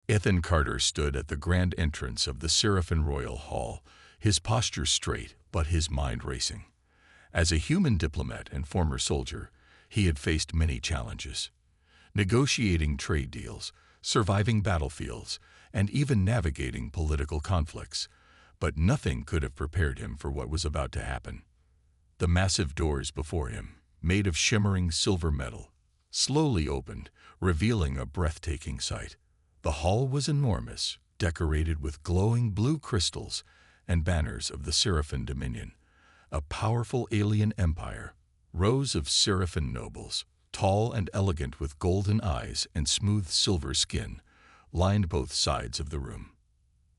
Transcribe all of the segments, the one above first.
Ethan Carter stood at the grand entrance of the Seraphim Royal Hall, his posture straight but his mind racing. As a human diplomat and former soldier, he had faced many challenges. Negotiating trade deals, surviving battlefields, and even navigating political conflicts. But nothing could have prepared him for what was about to happen. The massive doors before him, made of shimmering silver metal, slowly opened, revealing a breathtaking sight. The hall was enormous, decorated with glowing blue crystals and banners of the Seraphim Dominion, a powerful alien empire. Rows of Seraphim nobles, tall and elegant with golden eyes and smooth silver skin, lined both sides of the room.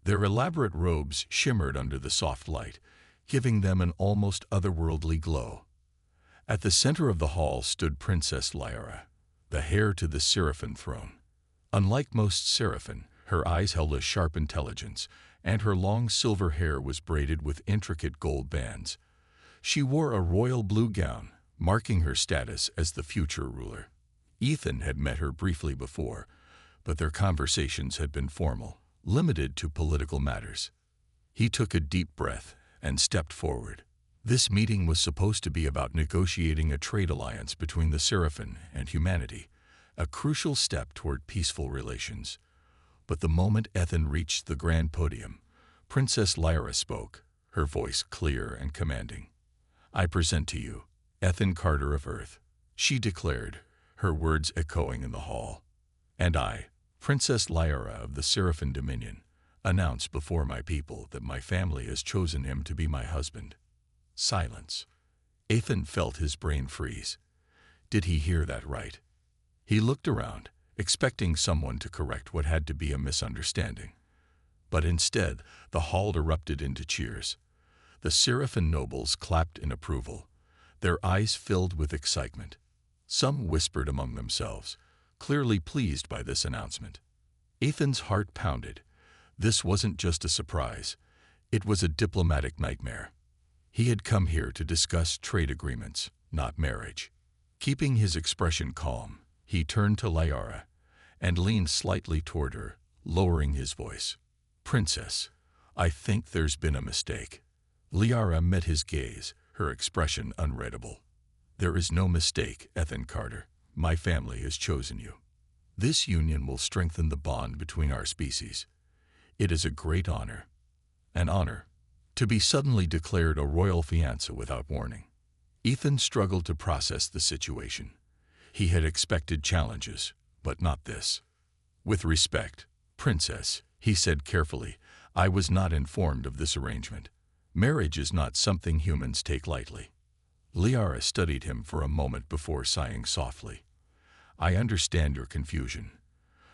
Their elaborate robes shimmered under the soft light, giving them an almost otherworldly glow. At the center of the hall stood Princess Lyra, the heir to the Seraphim throne. Unlike most Seraphim, her eyes held a sharp intelligence, and her long silver hair was braided with intricate gold bands. She wore a royal blue gown, marking her status as the future ruler. Ethan had met her briefly before, but their conversations had been formal, limited to political matters. He took a deep breath and stepped forward. This meeting was supposed to be about negotiating a trade alliance between the Seraphim and humanity, a crucial step toward peaceful relations. But the moment Ethan reached the grand podium, Princess Lyra spoke, her voice clear and commanding. "I present to you Ethan Carter of Earth," she declared, her words echoing in the hall. "And I, Princess Lyra of the Seraphim Dominion, announce before my people that my family has chosen him to be my husband." Silence. Ethan felt his brain freeze. Did he hear that right? He looked around, expecting someone to correct what had to be a misunderstanding. But instead, the hall erupted into cheers. The Seraphim nobles clapped in approval, their eyes filled with excitement. Some whispered among themselves, clearly pleased by this announcement. Ethan's heart pounded. This wasn't just a surprise. It was a diplomatic nightmare. He had come here to discuss trade agreements, not marriage. Keeping his expression calm, he turned to Lyra and leaned slightly toward her, lowering his voice. "Princess, I think there's been a mistake." Lyra met his gaze, her expression unreadable. "There is no mistake, Ethan Carter. My family has chosen you. This union will strengthen the bond between our species. It is a great honor. An honor to be suddenly declared a royal fiancé without warning." Ethan struggled to process the situation. He had expected challenges, but not this. "With respect, Princess," he said carefully, "I was not informed of this arrangement. Marriage is not something humans take lightly." Lyra studied him for a moment before sighing softly. "I understand your confusion,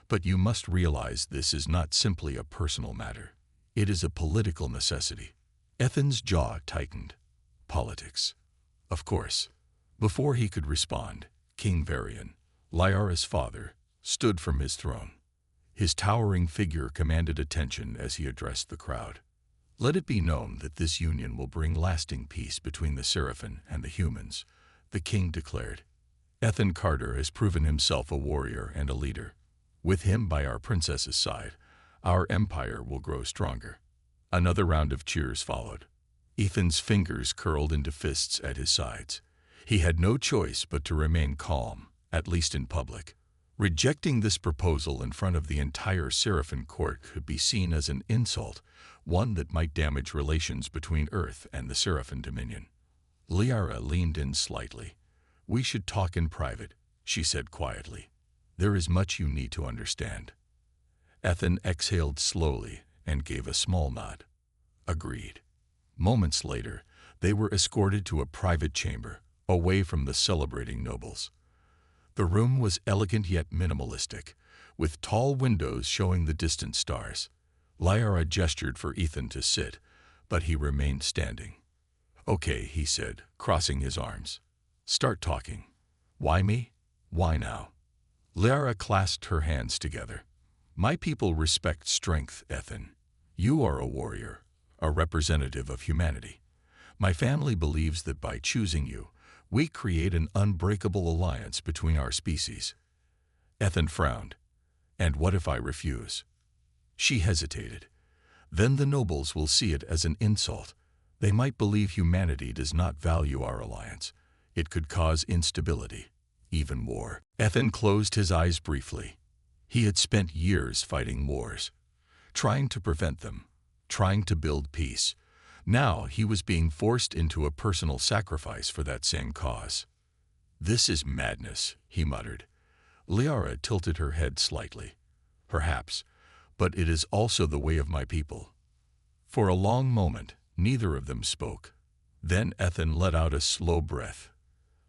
but you must realize this is not simply a personal matter. It is a political necessity." Ethan's jaw tightened. Politics. Of course. Before he could respond, King Varian, Lyra's father, stood from his throne. His towering figure commanded attention as he addressed the crowd. "Let it be known that this union will bring lasting peace between the Seraphim and the humans," the king declared. "Ethan Carter has proven himself a warrior and a leader. With him by our princess's side, our empire will grow stronger." Another round of cheers followed. Ethan's fingers curled into fists at his sides. He had no choice but to remain calm, at least in public. Rejecting this proposal in front of the entire Seraphim court could be seen as an insult, one that might damage relations between Earth and the Seraphim Dominion. Lyra leaned in slightly. "We should talk in private," she said quietly. "There is much you need to understand." Ethan exhaled slowly and gave a small nod. Agreed. Moments later, they were escorted to a private chamber, away from the celebrating nobles. The room was elegant yet minimalistic, with tall windows showing the distant stars. Lyra gestured for Ethan to sit, but he remained standing. "Okay," he said, crossing his arms. "Start talking. Why me? Why now?" Lyra clasped her hands together. "My people respect strength, Ethan. You are a warrior, a representative of humanity. My family believes that by choosing you, we create an unbreakable alliance between our species." Ethan frowned. "And what if I refuse?" She hesitated. Then the nobles will see it as an insult. They might believe humanity does not value our alliance. It could cause instability, even war. Ethan closed his eyes briefly. He had spent years fighting wars, trying to prevent them, trying to build peace. Now he was being forced into a personal sacrifice for that same cause. "This is madness," he muttered. Liara tilted her head slightly. "Perhaps, but it is also the way of my people." For a long moment, neither of them spoke. Then Ethan let out a slow breath.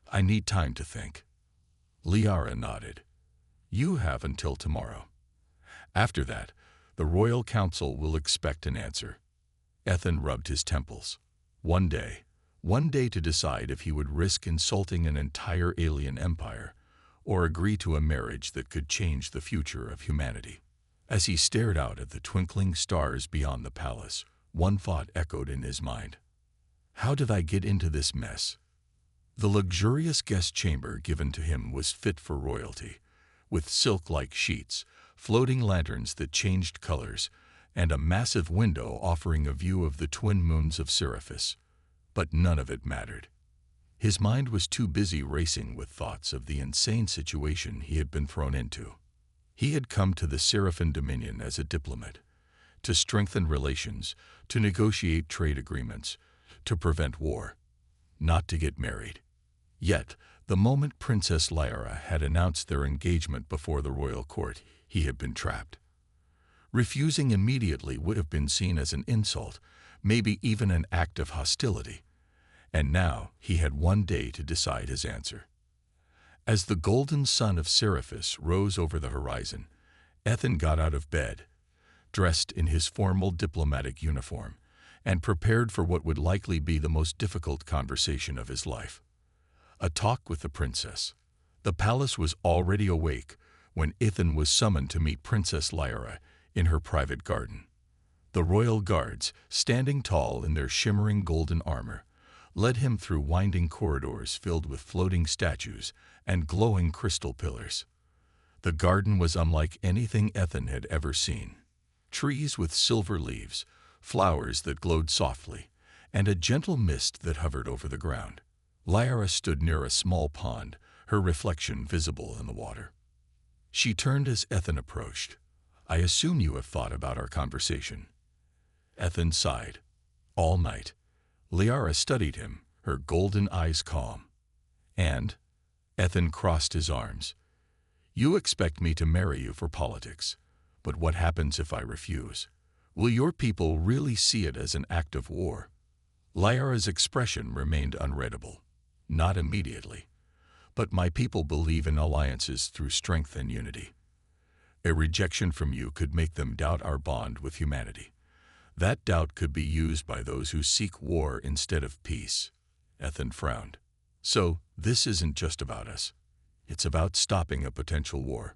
"I need time to think." Liara nodded. "You have until tomorrow. After that, the royal council will expect an answer." Ethan rubbed his temples. One day to decide if he would risk insulting an entire alien empire or agree to a marriage that could change the future of humanity. As he stared out at the twinkling stars beyond the palace, one thought echoed in his mind. How did I get into this mess? The luxurious guest chamber given to him was fit for royalty, with silk-like sheets, floating lanterns that changed colors, and a massive window offering a view of the twin moons of Sirius. But none of it mattered. His mind was too busy racing with thoughts of the insane situation he had been thrown into. He had come to the Seraphin Dominion as a diplomat, to strengthen relations, to negotiate trade agreements, to prevent war, not to get married. Yet, the moment Princess Lyra had announced their engagement before the royal court, he had been trapped. Refusing immediately would have been seen as an insult, maybe even an act of hostility. And now he had one day to decide his answer. As the golden sun of Sirius rose over the horizon, Ethan got out of bed, dressed in his formal diplomatic uniform, and prepared for what would likely be the most difficult conversation of his life. A talk with the princess. The palace was already awake when Ethan was summoned to meet Princess Lyra in her private garden. The royal guards, standing tall in their shimmering golden armor, led him through winding corridors filled with floating statues and glowing crystal pillars. The garden was unlike anything Ethan had ever seen. Trees with silver leaves, flowers that glowed softly, and a gentle mist that hovered over the ground. Lyra stood near a small pond, her reflection visible in the water. She turned as Ethan approached. "I assume you have thought about our conversation." Ethan sighed. All night. Lyra studied him, her golden eyes calm. "And?" Ethan crossed his arms. "You expect me to marry you for politics. But what happens if I refuse? Will your people really see it as an act of war?" Lyra's expression remained unreadable. "Not immediately. But my people believe in alliances through strength and unity. A rejection from you could make them doubt our bond with humanity. That doubt could be used by those who seek war instead of peace." Ethan frowned. "So, this isn't just about us. It's about stopping a potential war."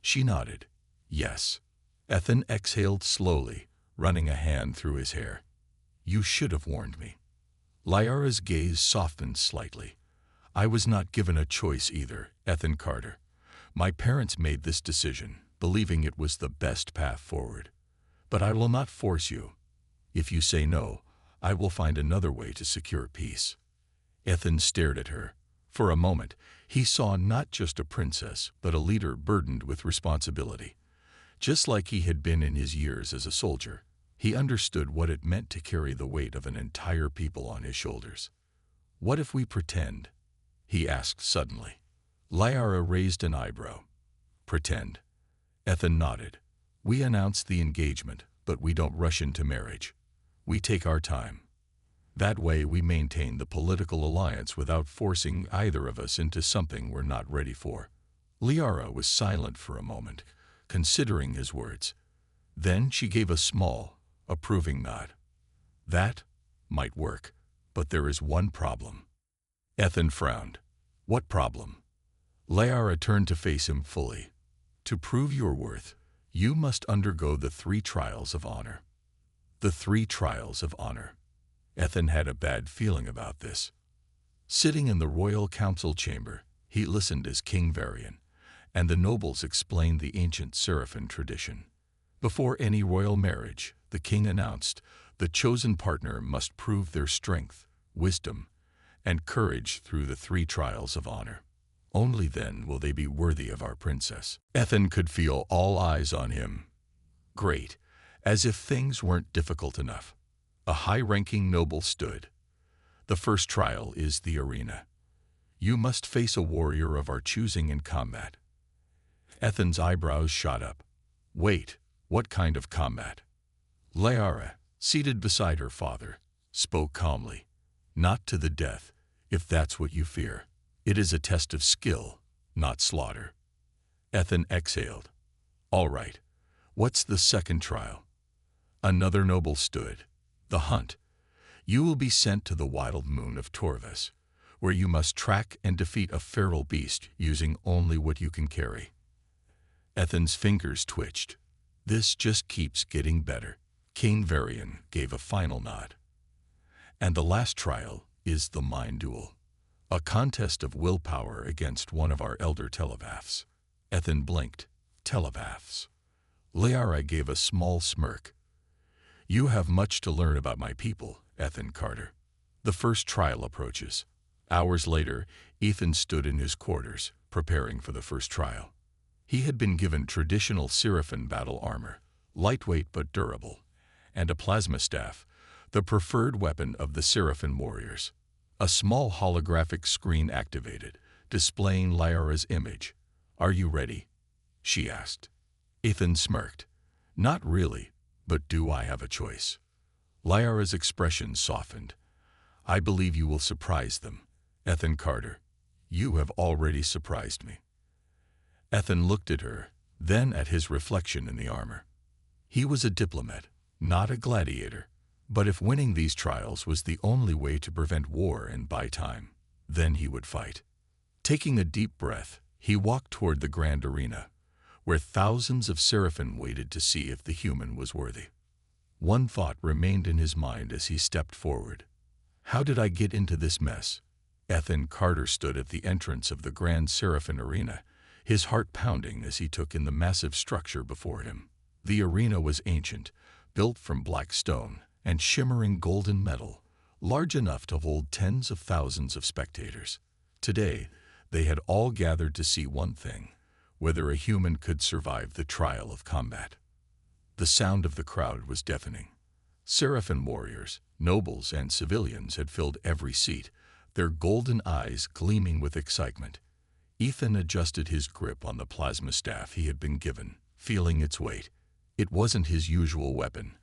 She nodded. "Yes." Ethan exhaled slowly, running a hand through his hair. "You should have warned me." Lyra's gaze softened slightly. "I was not given a choice either, Ethan Carter. My parents made this decision, believing it was the best path forward. But I will not force you. If you say no, I will find another way to secure peace." Ethan stared at her. For a moment, he saw not just a princess, but a leader burdened with responsibility. Just like he had been in his years as a soldier, he understood what it meant to carry the weight of an entire people on his shoulders. "What if we pretend?" he asked suddenly. Lyra raised an eyebrow. "Pretend?" Ethan nodded. "We announce the engagement, but we don't rush into marriage. We take our time. That way we maintain the political alliance without forcing either of us into something we're not ready for." Lyra was silent for a moment, considering his words. Then she gave a small, approving nod. "That might work, but there is one problem." Ethan frowned. "What problem?" Lyra turned to face him fully. "To prove your worth, you must undergo the 3 trials of honor." The 3 trials of honor. Ethan had a bad feeling about this. Sitting in the royal council chamber, he listened as King Varian and the nobles explained the ancient Seraphin tradition. Before any royal marriage, the king announced, the chosen partner must prove their strength, wisdom, and courage through the 3 trials of honor. Only then will they be worthy of our princess. Ethan could feel all eyes on him. Great, as if things weren't difficult enough. A high-ranking noble stood. The first trial is the arena. You must face a warrior of our choosing in combat. Ethan's eyebrows shot up. Wait, what kind of combat? Liara, seated beside her father, spoke calmly. Not to the death, if that's what you fear. It is a test of skill, not slaughter. Ethan exhaled. All right, what's the second trial? Another noble stood. The hunt. You will be sent to the wild moon of Torves, where you must track and defeat a feral beast using only what you can carry. Ethan's fingers twitched. This just keeps getting better. King Varian gave a final nod. And the last trial is the mind duel. A contest of willpower against one of our elder telepaths. Ethan blinked. Telepaths. Liara gave a small smirk. You have much to learn about my people, Ethan Carter. The first trial approaches. Hours later, Ethan stood in his quarters, preparing for the first trial. He had been given traditional Scifi battle armor, lightweight but durable, and a plasma staff, the preferred weapon of the Scifi warriors. A small holographic screen activated, displaying Liara's image. Are you ready? She asked. Ethan smirked. Not really, but do I have a choice? Liara's expression softened. I believe you will surprise them. Ethan Carter, you have already surprised me. Ethan looked at her, then at his reflection in the armor. He was a diplomat, not a gladiator. But if winning these trials was the only way to prevent war and buy time, then he would fight. Taking a deep breath, he walked toward the grand arena, where thousands of Scifi waited to see if the human was worthy. One thought remained in his mind as he stepped forward. How did I get into this mess? Ethan Carter stood at the entrance of the grand Scifi arena, his heart pounding as he took in the massive structure before him. The arena was ancient, built from black stone and shimmering golden metal, large enough to hold tens of thousands of spectators. Today, they had all gathered to see one thing, whether a human could survive the trial of combat. The sound of the crowd was deafening. Scifi warriors, nobles, and civilians had filled every seat, their golden eyes gleaming with excitement. Ethan adjusted his grip on the plasma staff he had been given, feeling its weight. It wasn't his usual weapon.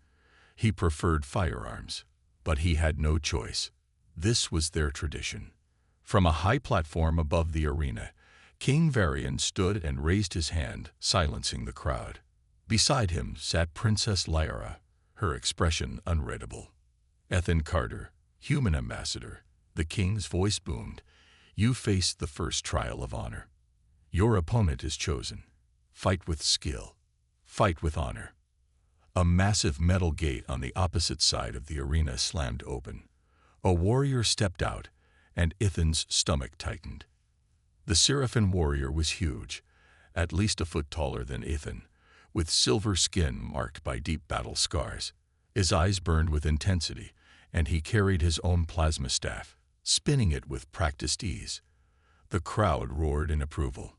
He preferred firearms, but he had no choice. This was their tradition. From a high platform above the arena, King Varian stood and raised his hand, silencing the crowd. Beside him sat Princess Liara, her expression unreadable. Ethan Carter, human ambassador, the king's voice boomed. You face the first trial of honor. Your opponent is chosen. Fight with skill. Fight with honor. A massive metal gate on the opposite side of the arena slammed open. A warrior stepped out, and Ethan's stomach tightened. The Scifi warrior was huge, at least a foot taller than Ethan, with silver skin marked by deep battle scars. His eyes burned with intensity, and he carried his own plasma staff, spinning it with practiced ease. The crowd roared in approval.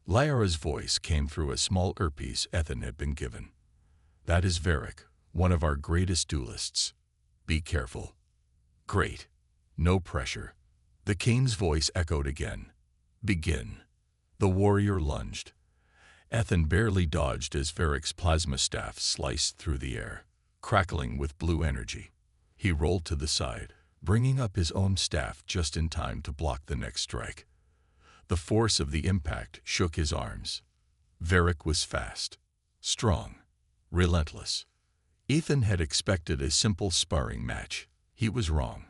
Liara's voice came through a small earpiece Ethan had been given. That is Varric, one of our greatest duelists. Be careful. Great. No pressure. The king's voice echoed again. Begin. The warrior lunged. Ethan barely dodged as Varric's plasma staff sliced through the air, crackling with blue energy. He rolled to the side, bringing up his own staff just in time to block the next strike. The force of the impact shook his arms. Varric was fast, strong, relentless. Ethan had expected a simple sparring match. He was wrong.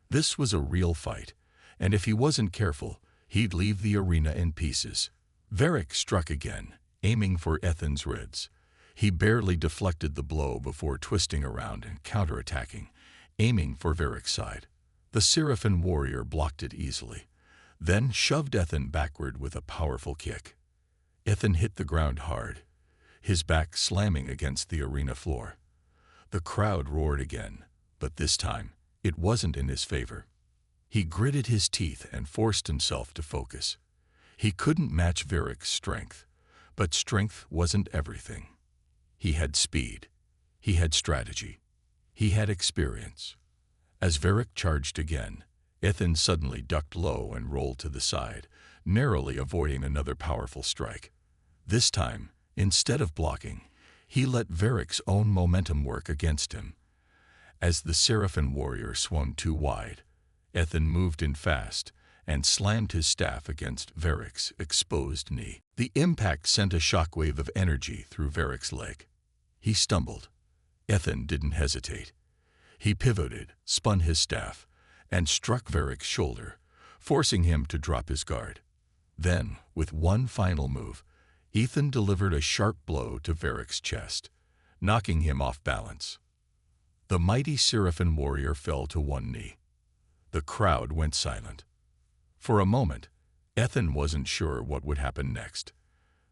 This was a real fight, and if he wasn't careful, he'd leave the arena in pieces. Varric struck again, aiming for Ethan's ribs. He barely deflected the blow before twisting around and counterattacking, aiming for Varric's side. The Scifi warrior blocked it easily, then shoved Ethan backward with a powerful kick. Ethan hit the ground hard. his back slamming against the arena floor. The crowd roared again, but this time, it wasn't in his favor. He gritted his teeth and forced himself to focus. He couldn't match Varric's strength, but strength wasn't everything. He had speed. He had strategy. He had experience. As Varric charged again, Ethan suddenly ducked low and rolled to the side, narrowly avoiding another powerful strike. This time, instead of blocking, he let Varric's own momentum work against him. As the Seraphim warrior swung too wide, Ethan moved in fast and slammed his staff against Varric's exposed knee. The impact sent a shockwave of energy through Varric's leg. He stumbled. Ethan didn't hesitate. He pivoted, spun his staff, and struck Varric's shoulder, forcing him to drop his guard. Then, with one final move, Ethan delivered a sharp blow to Varric's chest, knocking him off balance. The mighty Seraphim warrior fell to one knee. The crowd went silent. For a moment, Ethan wasn't sure what would happen next.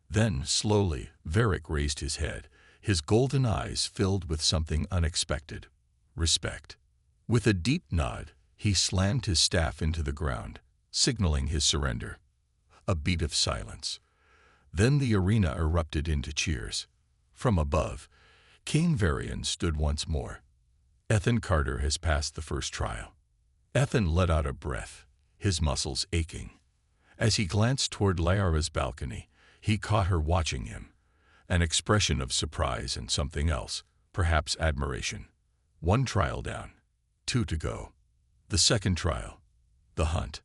Then, slowly, Varric raised his head, his golden eyes filled with something unexpected: respect. With a deep nod, he slammed his staff into the ground, signaling his surrender. A beat of silence. Then the arena erupted into cheers. From above, King Varian stood once more. Ethan Carter has passed the first trial. Ethan let out a breath, his muscles aching. As he glanced toward Lyara's balcony, he caught her watching him, an expression of surprise and something else, perhaps admiration. One trial down, 2 to go. The second trial, the hunt.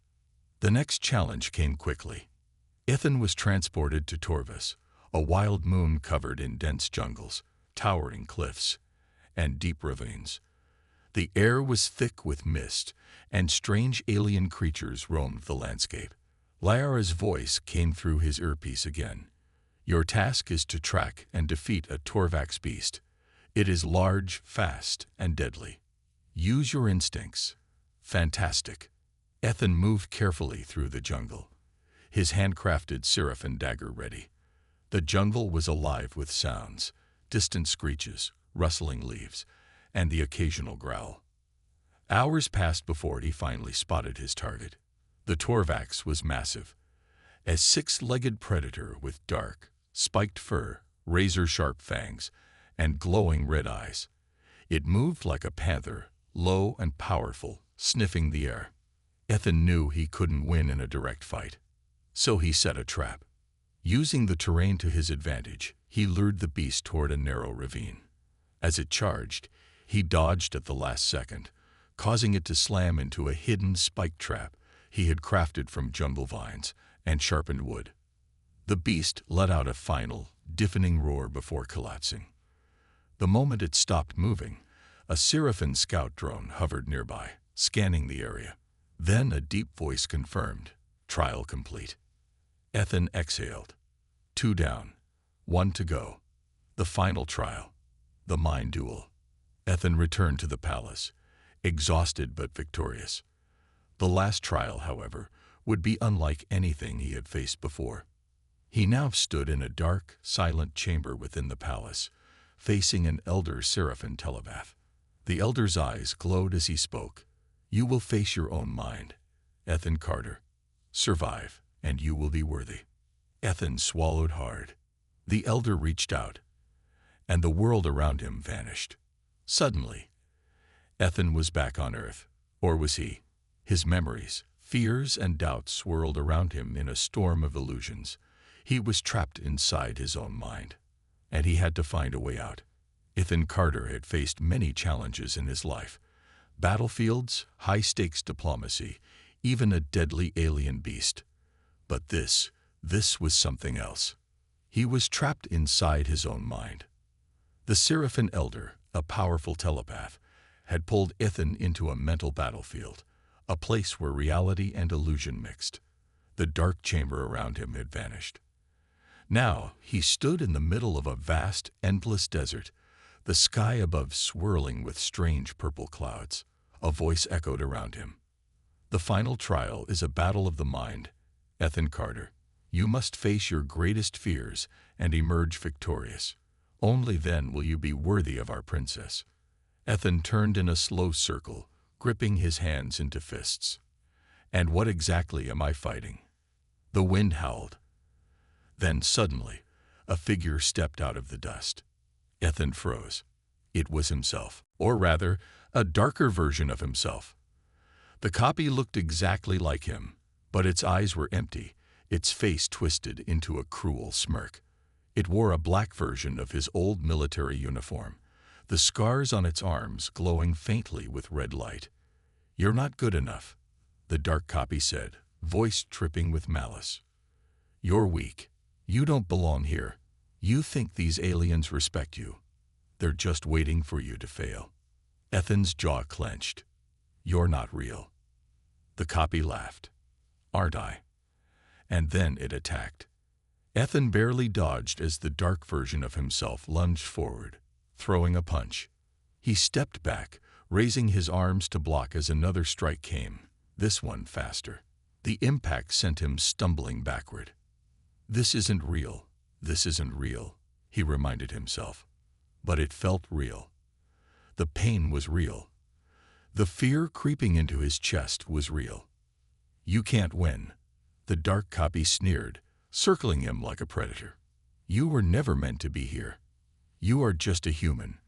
The next challenge came quickly. Ethan was transported to Torvus, a wild moon covered in dense jungles, towering cliffs, and deep ravines. The air was thick with mist, and strange alien creatures roamed the landscape. Lyara's voice came through his earpiece again. Your task is to track and defeat a Torvax beast. It is large, fast, and deadly. Use your instincts. Fantastic. Ethan moved carefully through the jungle, his handcrafted Seraphim dagger ready. The jungle was alive with sounds, distant screeches, rustling leaves, and the occasional growl. Hours passed before he finally spotted his target. The Torvax was massive, a six-legged predator with dark, spiked fur, razor-sharp fangs, and glowing red eyes. It moved like a panther, low and powerful, sniffing the air. Ethan knew he couldn't win in a direct fight, so he set a trap. Using the terrain to his advantage, he lured the beast toward a narrow ravine. As it charged, he dodged at the last second, causing it to slam into a hidden spike trap he had crafted from jungle vines and sharpened wood. The beast let out a final, deafening roar before collapsing. The moment it stopped moving, a Seraphim scout drone hovered nearby, scanning the area. Then a deep voice confirmed, trial complete. Ethan exhaled. 2 down, 1 to go. The final trial, the mind duel. Ethan returned to the palace, exhausted but victorious. The last trial, however, would be unlike anything he had faced before. He now stood in a dark, silent chamber within the palace, facing an elder Seraphim telepath. The elder's eyes glowed as he spoke. You will face your own mind, Ethan Carter. Survive, and you will be worthy. Ethan swallowed hard. The elder reached out, and the world around him vanished. Suddenly, Ethan was back on Earth. Or was he? His memories, fears, and doubts swirled around him in a storm of illusions. He was trapped inside his own mind, and he had to find a way out. Ethan Carter had faced many challenges in his life. Battlefields, high-stakes diplomacy, even a deadly alien beast. But this was something else. He was trapped inside his own mind. The Seraphim Elder, a powerful telepath, had pulled Ethan into a mental battlefield, a place where reality and illusion mixed. The dark chamber around him had vanished. Now he stood in the middle of a vast, endless desert, the sky above swirling with strange purple clouds. A voice echoed around him. The final trial is a battle of the mind, Ethan Carter. You must face your greatest fears and emerge victorious. Only then will you be worthy of our princess. Ethan turned in a slow circle, gripping his hands into fists. And what exactly am I fighting? The wind howled. Then suddenly, a figure stepped out of the dust. Ethan froze. It was himself, or rather, a darker version of himself. The copy looked exactly like him, but its eyes were empty, its face twisted into a cruel smirk. It wore a black version of his old military uniform, the scars on its arms glowing faintly with red light. "You're not good enough," the dark copy said, voice tripping with malice. "You're weak. You don't belong here. You think these aliens respect you. They're just waiting for you to fail." Ethan's jaw clenched. "You're not real." The copy laughed. "Aren't I?" And then it attacked. Ethan barely dodged as the dark version of himself lunged forward, throwing a punch. He stepped back, raising his arms to block as another strike came, this one faster. The impact sent him stumbling backward. "This isn't real. This isn't real," he reminded himself. But it felt real. The pain was real. The fear creeping into his chest was real. "You can't win," the dark copy sneered, circling him like a predator. "You were never meant to be here. You are just a human,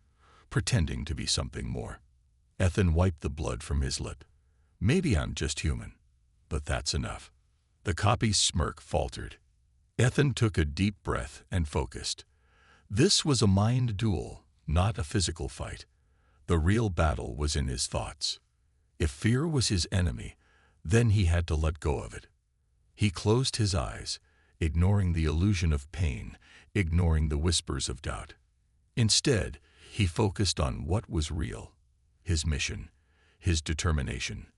pretending to be something more." Ethan wiped the blood from his lip. "Maybe I'm just human, but that's enough." The copy's smirk faltered. Ethan took a deep breath and focused. This was a mind duel, not a physical fight. The real battle was in his thoughts. If fear was his enemy, then he had to let go of it. He closed his eyes, ignoring the illusion of pain, ignoring the whispers of doubt. Instead, he focused on what was real: his mission, his determination,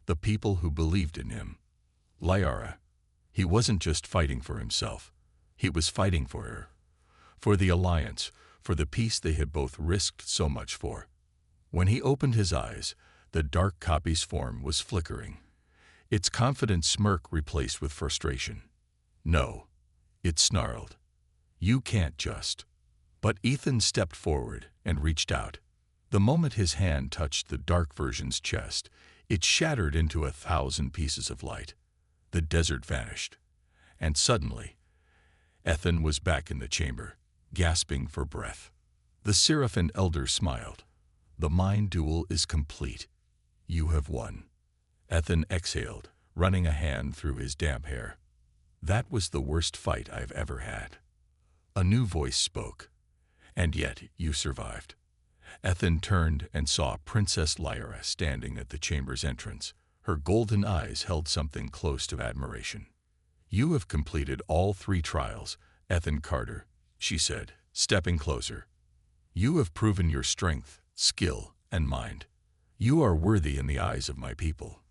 the people who believed in him. Liara. He wasn't just fighting for himself. He was fighting for her, for the alliance, for the peace they had both risked so much for. When he opened his eyes, the dark copy's form was flickering, its confident smirk replaced with frustration. "No," it snarled. "You can't just." But Ethan stepped forward and reached out. The moment his hand touched the dark version's chest, it shattered into 1,000 pieces of light. The desert vanished. And suddenly, Ethan was back in the chamber, gasping for breath. The Seraphim elder smiled. "The mind duel is complete. You have won." Ethan exhaled, running a hand through his damp hair. "That was the worst fight I've ever had." A new voice spoke. "And yet you survived." Ethan turned and saw Princess Lyra standing at the chamber's entrance. Her golden eyes held something close to admiration. "You have completed all 3 trials, Ethan Carter," she said, stepping closer. "You have proven your strength, skill, and mind. You are worthy in the eyes of my people."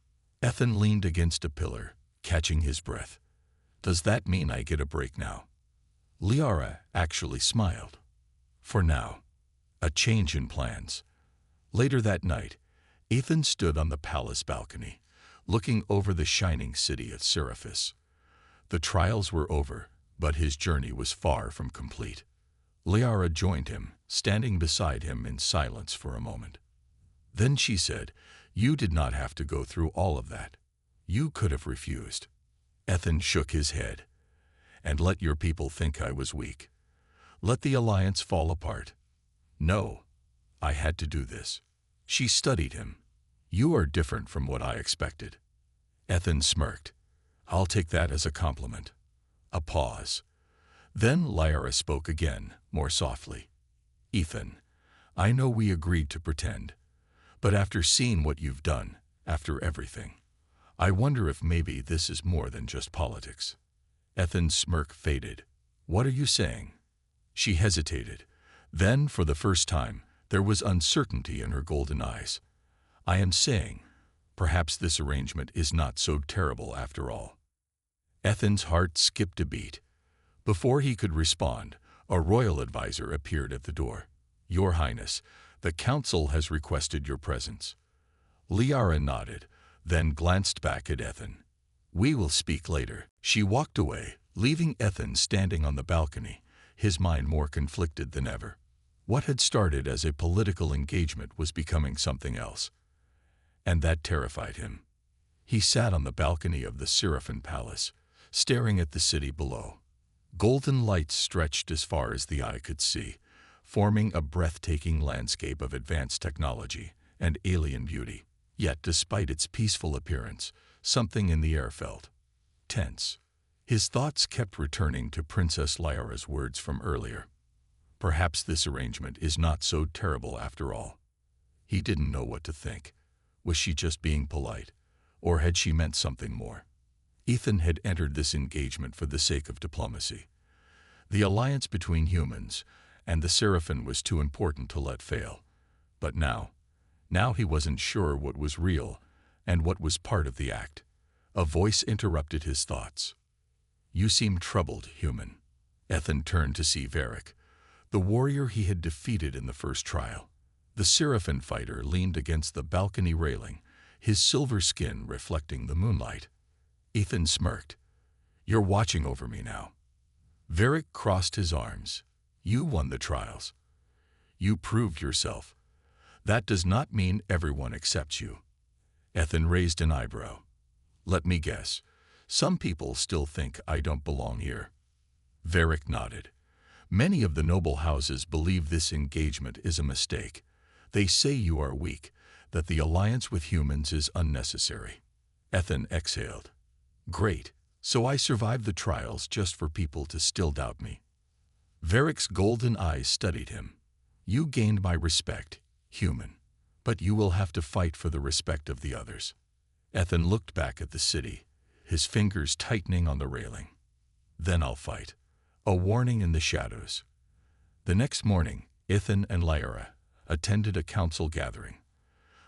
Ethan leaned against a pillar, catching his breath. "Does that mean I get a break now?" Liara actually smiled. "For now." A change in plans. Later that night, Ethan stood on the palace balcony, looking over the shining city of Seraphis. The trials were over, but his journey was far from complete. Liara joined him, standing beside him in silence for a moment. Then she said, "You did not have to go through all of that. You could have refused." Ethan shook his head. "And let your people think I was weak. Let the alliance fall apart. No, I had to do this." She studied him. "You are different from what I expected." Ethan smirked. "I'll take that as a compliment." A pause. Then Lyra spoke again, more softly. "Ethan, I know we agreed to pretend, but after seeing what you've done, after everything, I wonder if maybe this is more than just politics." Ethan's smirk faded. "What are you saying?" She hesitated. Then, for the first time, there was uncertainty in her golden eyes. "I am saying, perhaps this arrangement is not so terrible after all." Ethan's heart skipped a beat. Before he could respond, a royal advisor appeared at the door. "Your Highness, the council has requested your presence." Liara nodded, then glanced back at Ethan. "We will speak later." She walked away, leaving Ethan standing on the balcony, his mind more conflicted than ever. What had started as a political engagement was becoming something else, and that terrified him. He sat on the balcony of the Seraphim Palace, staring at the city below. Golden lights stretched as far as the eye could see, forming a breathtaking landscape of advanced technology and alien beauty. Yet, despite its peaceful appearance, something in the air felt tense. His thoughts kept returning to Princess Lyra's words from earlier. Perhaps this arrangement is not so terrible after all. He didn't know what to think. Was she just being polite, or had she meant something more? Ethan had entered this engagement for the sake of diplomacy. The alliance between humans and the Seraphim was too important to let fail. But now he wasn't sure what was real and what was part of the act. A voice interrupted his thoughts. "You seem troubled, human." Ethan turned to see Varric, the warrior he had defeated in the first trial. The Seraphim fighter leaned against the balcony railing, his silver skin reflecting the moonlight. Ethan smirked. "You're watching over me now." Varric crossed his arms. "You won the trials. You proved yourself. That does not mean everyone accepts you." Ethan raised an eyebrow. "Let me guess. Some people still think I don't belong here." Varric nodded. "Many of the noble houses believe this engagement is a mistake. They say you are weak, that the alliance with humans is unnecessary." Ethan exhaled. "Great. So I survived the trials just for people to still doubt me." Varric's golden eyes studied him. "You gained my respect, human. But you will have to fight for the respect of the others." Ethan looked back at the city, his fingers tightening on the railing. "Then I'll fight." A warning in the shadows. The next morning, Ethan and Lyra attended a council gathering.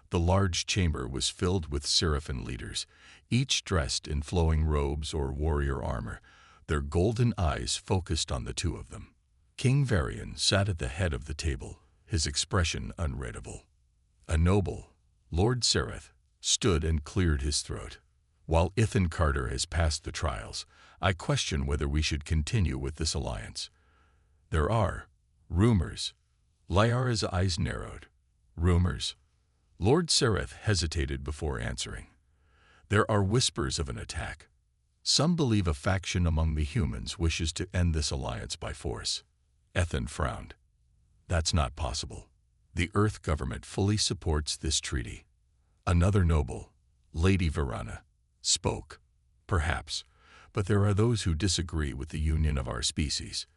The large chamber was filled with Seraphim leaders, each dressed in flowing robes or warrior armor, their golden eyes focused on the two of them. King Varian sat at the head of the table, his expression unreadable. A noble, Lord Sereth, stood and cleared his throat. "While Ethan Carter has passed the trials, I question whether we should continue with this alliance. There are rumors." Lyra's eyes narrowed. "Rumors?" Lord Sereth hesitated before answering. "There are whispers of an attack. Some believe a faction among the humans wishes to end this alliance by force." Ethan frowned. "That's not possible. The Earth government fully supports this treaty." Another noble, Lady Verana, spoke. "Perhaps, but there are those who disagree with the union of our species.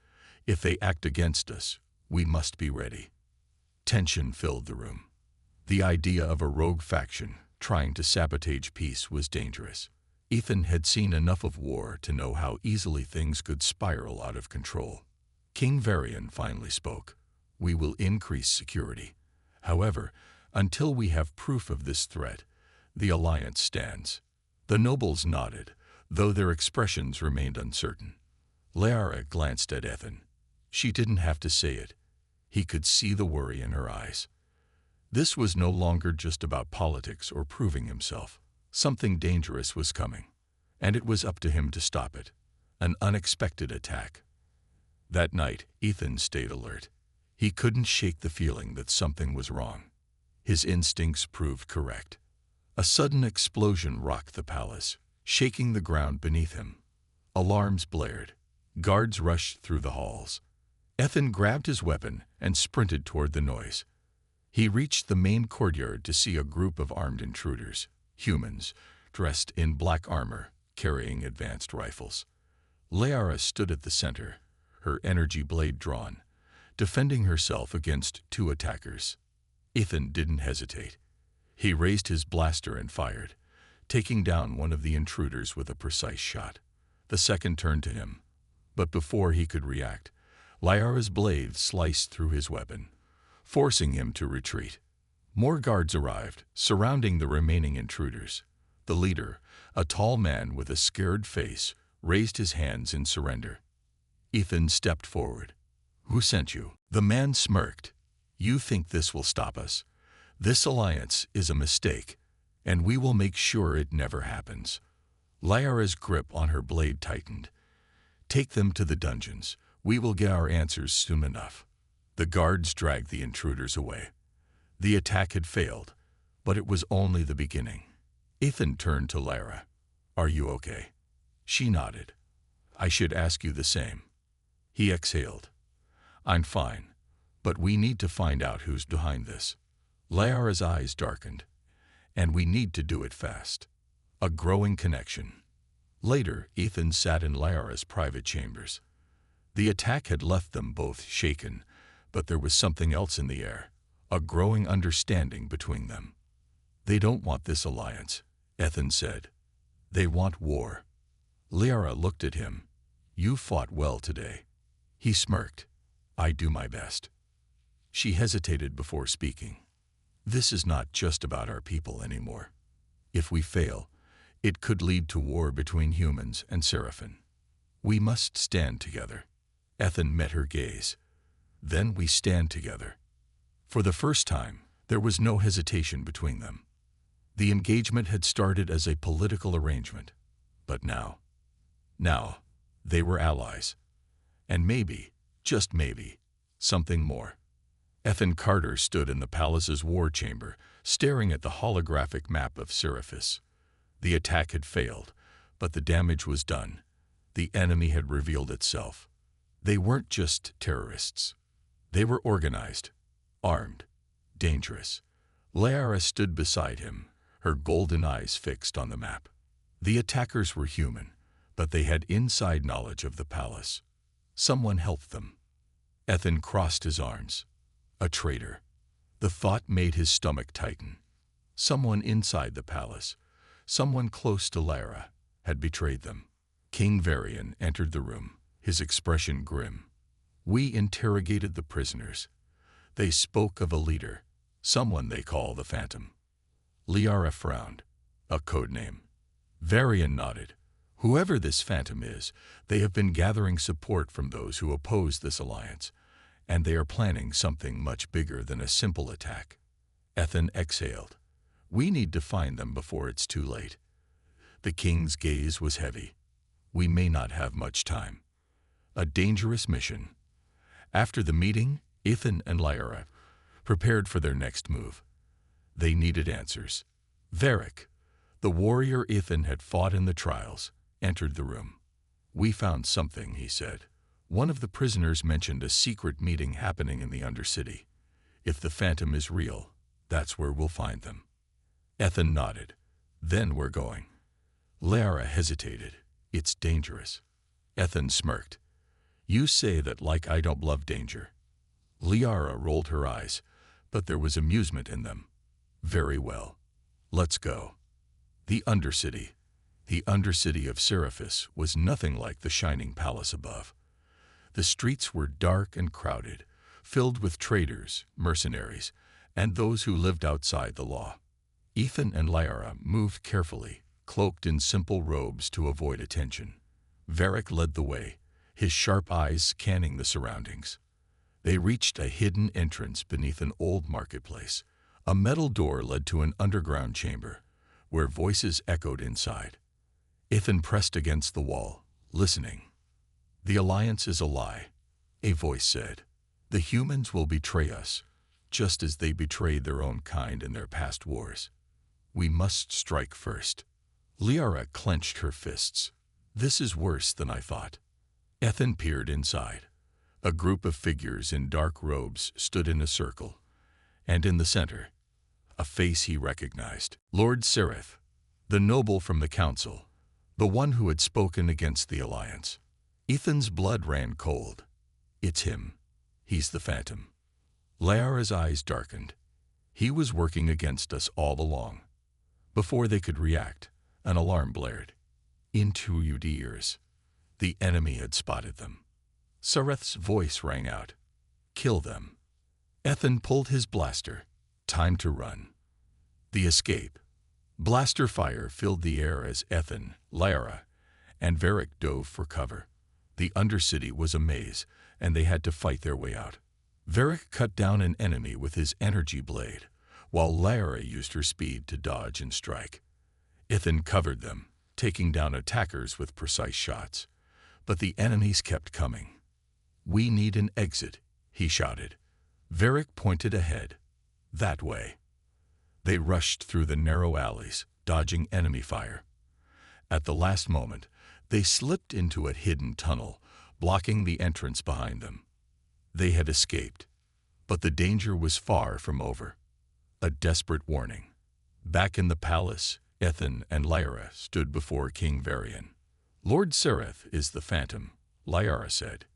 If they act against us, we must be ready." Tension filled the room. The idea of a rogue faction trying to sabotage peace was dangerous. Ethan had seen enough of war to know how easily things could spiral out of control. King Varian finally spoke. "We will increase security. However, until we have proof of this threat, the alliance stands." The nobles nodded, though their expressions remained uncertain. Lyra glanced at Ethan. She didn't have to say it. He could see the worry in her eyes. This was no longer just about politics or proving himself. Something dangerous was coming, and it was up to him to stop it. An unexpected attack. That night, Ethan stayed alert. He couldn't shake the feeling that something was wrong. His instincts proved correct. A sudden explosion rocked the palace, shaking the ground beneath him. Alarms blared. Guards rushed through the halls. Ethan grabbed his weapon and sprinted toward the noise. He reached the main courtyard to see a group of armed intruders, humans, dressed in black armor, carrying advanced rifles. Lyra stood at the center, her energy blade drawn, defending herself against two attackers. Ethan didn't hesitate. He raised his blaster and fired, taking down one of the intruders with a precise shot. The second turned to him, but before he could react, Lyra's blade sliced through his weapon, forcing him to retreat. More guards arrived, surrounding the remaining intruders. The leader, a tall man with a scared face, raised his hands in surrender. Ethan stepped forward. "Who sent you?" The man smirked. "You think this will stop us? This alliance is a mistake, and we will make sure it never happens." Lyra's grip on her blade tightened. Take them to the dungeons. We will get our answers soon enough. The guards dragged the intruders away. The attack had failed, but it was only the beginning. Ethan turned to Lara. Are you okay? She nodded. I should ask you the same. He exhaled. I'm fine, but we need to find out who's behind this. Lara's eyes darkened. And we need to do it fast. A growing connection. Later, Ethan sat in Lara's private chambers. The attack had left them both shaken, but there was something else in the air, a growing understanding between them. They don't want this alliance, Ethan said. They want war. Lara looked at him. You fought well today. He smirked. I do my best. She hesitated before speaking. This is not just about our people anymore. If we fail, it could lead to war between humans and Seraphim. We must stand together. Ethan met her gaze. Then we stand together. For the first time, there was no hesitation between them. The engagement had started as a political arrangement, but now, they were allies. And maybe, just maybe, something more. Ethan Carter stood in the palace's war chamber, staring at the holographic map of Seraphis. The attack had failed, but the damage was done. The enemy had revealed itself. They weren't just terrorists. They were organized, armed, dangerous. Lara stood beside him, her golden eyes fixed on the map. The attackers were human, but they had inside knowledge of the palace. Someone helped them. Ethan crossed his arms. A traitor. The thought made his stomach tighten. Someone inside the palace, someone close to Lara, had betrayed them. King Varian entered the room, his expression grim. We interrogated the prisoners. They spoke of a leader, someone they call the Phantom. Liara frowned. A code name. Varian nodded. Whoever this Phantom is, they have been gathering support from those who oppose this alliance, and they are planning something much bigger than a simple attack. Ethan exhaled. We need to find them before it's too late. The king's gaze was heavy. We may not have much time. A dangerous mission. After the meeting, Ethan and Lara prepared for their next move. They needed answers. Varric, the warrior Ethan had fought in the trials, entered the room. We found something, he said. One of the prisoners mentioned a secret meeting happening in the Undercity. If the Phantom is real, that's where we'll find them. Ethan nodded. Then we're going. Lara hesitated. It's dangerous. Ethan smirked. You say that like I don't love danger. Liara rolled her eyes, but there was amusement in them. Very well. Let's go. The Undercity. The Undercity of Seraphis was nothing like the shining palace above. The streets were dark and crowded, filled with traitors, mercenaries, and those who lived outside the law. Ethan and Lara moved carefully, cloaked in simple robes to avoid attention. Varric led the way, his sharp eyes scanning the surroundings. They reached a hidden entrance beneath an old marketplace. A metal door led to an underground chamber, where voices echoed inside. Ethan pressed against the wall, listening. The alliance is a lie, a voice said. The humans will betray us, just as they betrayed their own kind in their past wars. We must strike first. Liara clenched her fists. This is worse than I thought. Ethan peered inside. A group of figures in dark robes stood in a circle, and in the center, a face he recognized. Lord Sereth, the noble from the council, the one who had spoken against the alliance. Ethan's blood ran cold. It's him. He's the Phantom. Liara's eyes darkened. He was working against us all along. Before they could react, an alarm blared. Into your ears. The enemy had spotted them. Sereth's voice rang out. Kill them. Ethan pulled his blaster. Time to run. The escape. Blaster fire filled the air as Ethan, Lara, and Varric dove for cover. The Undercity was a maze, and they had to fight their way out. Varric cut down an enemy with his energy blade, while Lara used her speed to dodge and strike. Ethan covered them, taking down attackers with precise shots. But the enemies kept coming. "We need an exit," he shouted. Varric pointed ahead. "That way." They rushed through the narrow alleys, dodging enemy fire. At the last moment, they slipped into a hidden tunnel, blocking the entrance behind them. They had escaped, but the danger was far from over. A desperate warning. Back in the palace, Ethan and Lyra stood before King Varian. "Lord Sereth is the Phantom," Lyra said.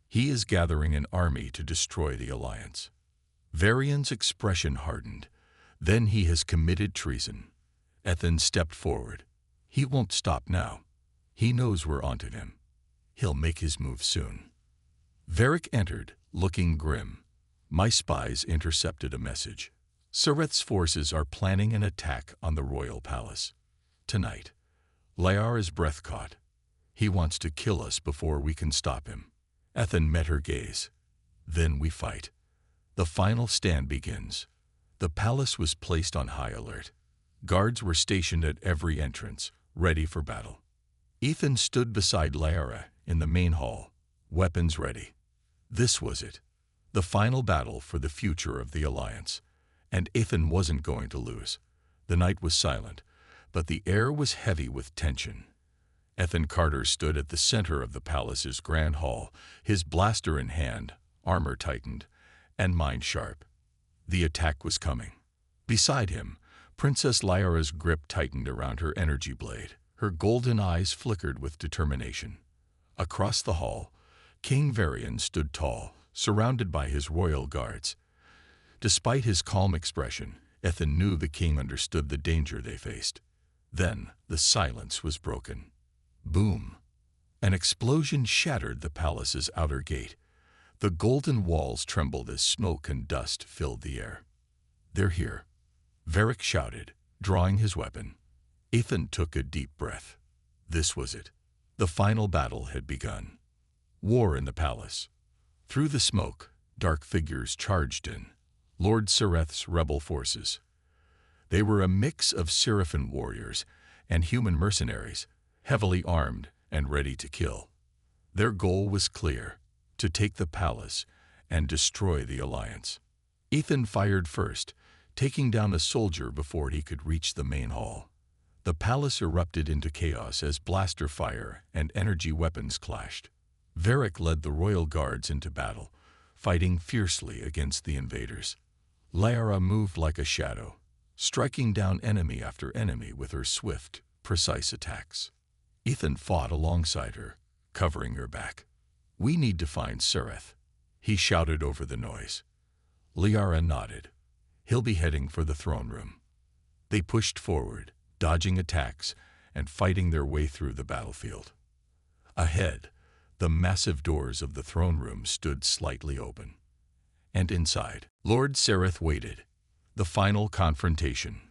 "He is gathering an army to destroy the Alliance." Varian's expression hardened. "Then he has committed treason." Ethan stepped forward. "He won't stop now. He knows we're onto him. He'll make his move soon." Varric entered, looking grim. "My spies intercepted a message. Sereth's forces are planning an attack on the royal palace. Tonight." Lyra's breath caught. "He wants to kill us before we can stop him." Ethan met her gaze. "Then we fight. The final stand begins." The palace was placed on high alert. Guards were stationed at every entrance, ready for battle. Ethan stood beside Lyra in the main hall, weapons ready. This was it, the final battle for the future of the Alliance. And Ethan wasn't going to lose. The night was silent, but the air was heavy with tension. Ethan Carter stood at the center of the palace's grand hall, his blaster in hand, armor tightened, and mind sharp. The attack was coming. Beside him, Princess Lyra's grip tightened around her energy blade. Her golden eyes flickered with determination. Across the hall, King Varian stood tall, surrounded by his royal guards. Despite his calm expression, Ethan knew the king understood the danger they faced. Then the silence was broken. Boom! An explosion shattered the palace's outer gate. The golden walls trembled as smoke and dust filled the air. "They're here," Varric shouted, drawing his weapon. Ethan took a deep breath. This was it. The final battle had begun. War in the palace. Through the smoke, dark figures charged in. Lord Sereth's rebel forces. They were a mix of Seraphin warriors and human mercenaries, heavily armed and ready to kill. Their goal was clear: to take the palace and destroy the Alliance. Ethan fired first, taking down a soldier before he could reach the main hall. The palace erupted into chaos as blaster fire and energy weapons clashed. Varric led the royal guards into battle, fighting fiercely against the invaders. Lyra moved like a shadow, striking down enemy after enemy with her swift, precise attacks. Ethan fought alongside her, covering her back. "We need to find Sereth," he shouted over the noise. Lyra nodded. "He'll be heading for the throne room." They pushed forward, dodging attacks and fighting their way through the battlefield. Ahead, the massive doors of the throne room stood slightly open. And inside, Lord Sereth waited. The final confrontation.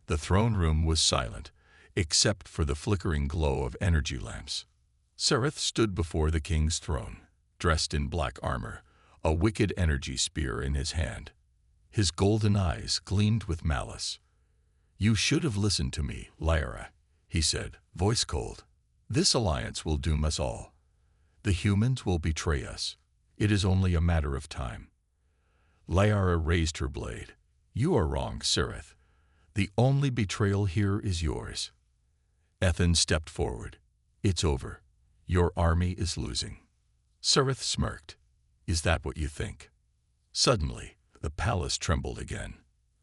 The throne room was silent, except for the flickering glow of energy lamps. Sereth stood before the king's throne, dressed in black armor, a wicked energy spear in his hand. His golden eyes gleamed with malice. "You should have listened to me, Lyra," he said, voice cold. "This alliance will doom us all. The humans will betray us. It is only a matter of time." Lyra raised her blade. "You are wrong, Sereth. The only betrayal here is yours." Ethan stepped forward. "It's over. Your army is losing." Sereth smirked. "Is that what you think?" Suddenly, the palace trembled again.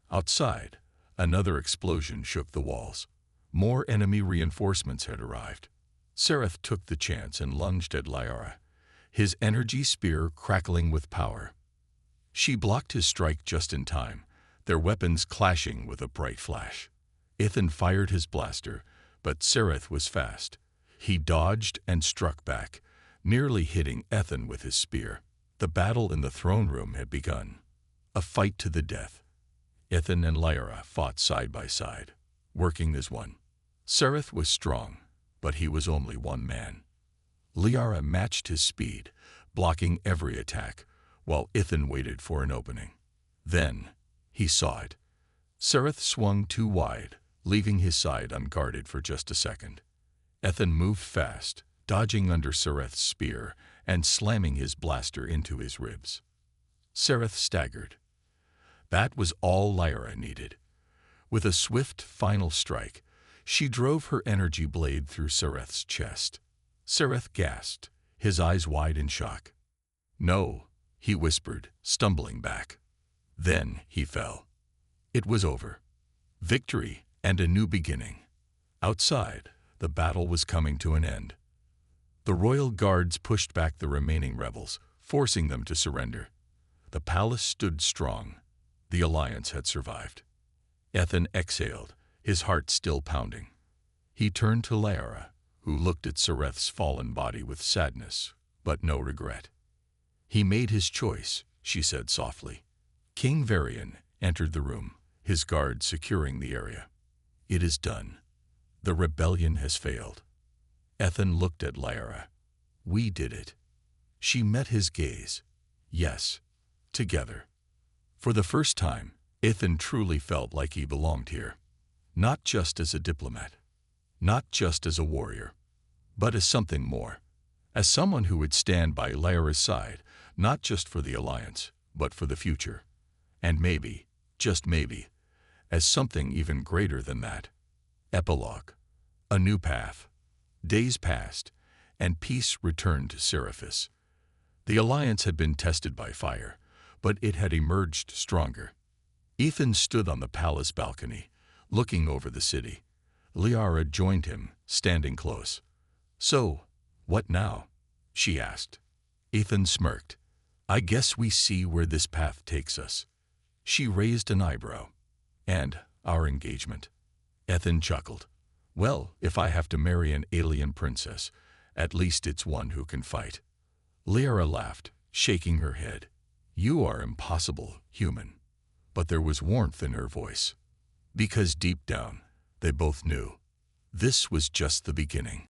Outside, another explosion shook the walls. More enemy reinforcements had arrived. Sereth took the chance and lunged at Lyra, his energy spear crackling with power. She blocked his strike just in time, their weapons clashing with a bright flash. Ethan fired his blaster, but Sereth was fast. He dodged and struck back, nearly hitting Ethan with his spear. The battle in the throne room had begun. A fight to the death. Ethan and Lyra fought side by side, working as one. Sereth was strong, but he was only one man. Lyra matched his speed, blocking every attack, while Ethan waited for an opening. Then, he saw it. Sereth swung too wide, leaving his side unguarded for just a second. Ethan moved fast, dodging under Sereth's spear and slamming his blaster into his ribs. Sereth staggered. That was all Lyra needed. With a swift final strike, she drove her energy blade through Sereth's chest. Sereth gasped, his eyes wide in shock. "No," he whispered, stumbling back. Then he fell. It was over. Victory and a new beginning. Outside, the battle was coming to an end. The royal guards pushed back the remaining rebels, forcing them to surrender. The palace stood strong. The alliance had survived. Ethan exhaled, his heart still pounding. He turned to Lyra, who looked at Sereth's fallen body with sadness, but no regret. "He made his choice," she said softly. King Varian entered the room, his guards securing the area. "It is done. The rebellion has failed." Ethan looked at Lyra. "We did it." She met his gaze. "Yes, together." For the first time, Ethan truly felt like he belonged here. Not just as a diplomat, not just as a warrior, but as something more. As someone who would stand by Lyra's side, not just for the alliance, but for the future. And maybe, just maybe, as something even greater than that. Epilogue. A new path. Days passed, and peace returned to Seraphis. The alliance had been tested by fire, but it had emerged stronger. Ethan stood on the palace balcony, looking over the city. Lyra joined him, standing close. "So, what now?" she asked. Ethan smirked. "I guess we see where this path takes us." She raised an eyebrow. "And our engagement?" Ethan chuckled. "Well, if I have to marry an alien princess, at least it's one who can fight." Lyra laughed, shaking her head. "You are impossible, human." But there was warmth in her voice. Because deep down, they both knew. This was just the beginning.